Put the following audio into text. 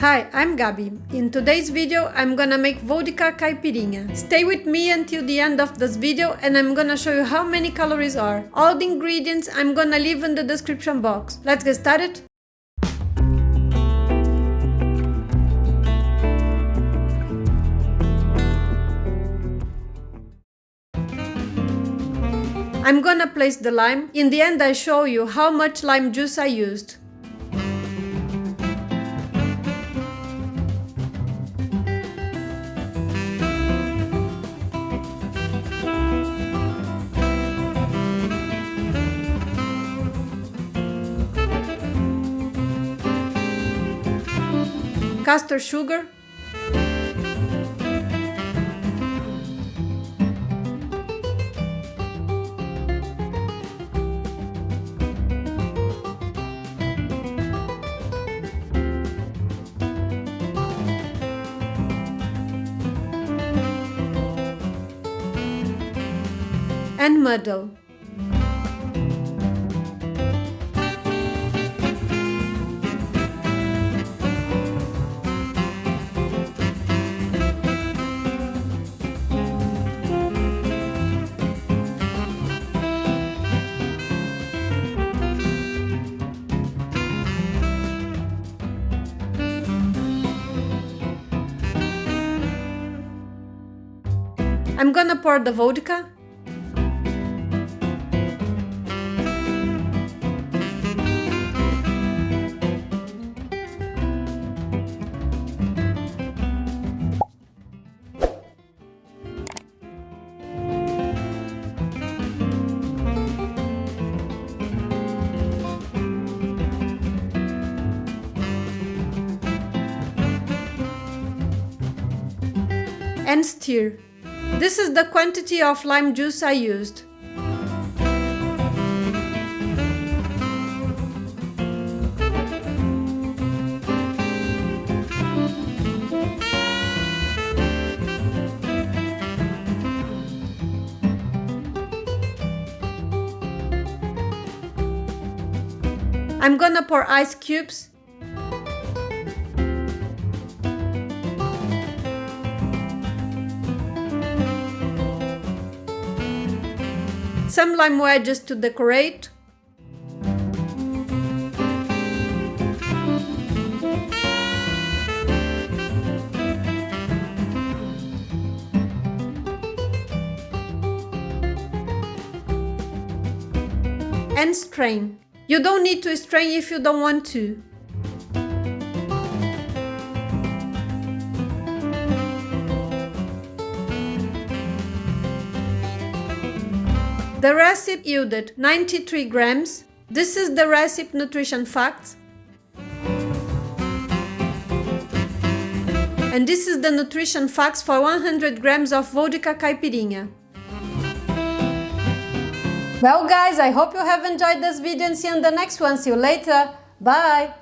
Hi, I'm Gabi. In today's video, I'm gonna make Vodka Caipirinha. Stay with me until the end of this video and I'm gonna show you how many calories are. All the ingredients I'm gonna leave in the description box. Let's get started. I'm gonna place the lime. In the end, I show you how much lime juice I used. Castor sugar, and muddle. I'm gonna pour the vodka. And stir. This is the quantity of lime juice I used. I'm gonna pour ice cubes. Some lime wedges to decorate. And strain. You don't need to strain if you don't want to. The recipe yielded 93 grams. This is the recipe nutrition facts. And this is the nutrition facts for 100 grams of Vodka Caipirinha. Well guys, I hope you have enjoyed this video and see you in the next one. See you later. Bye!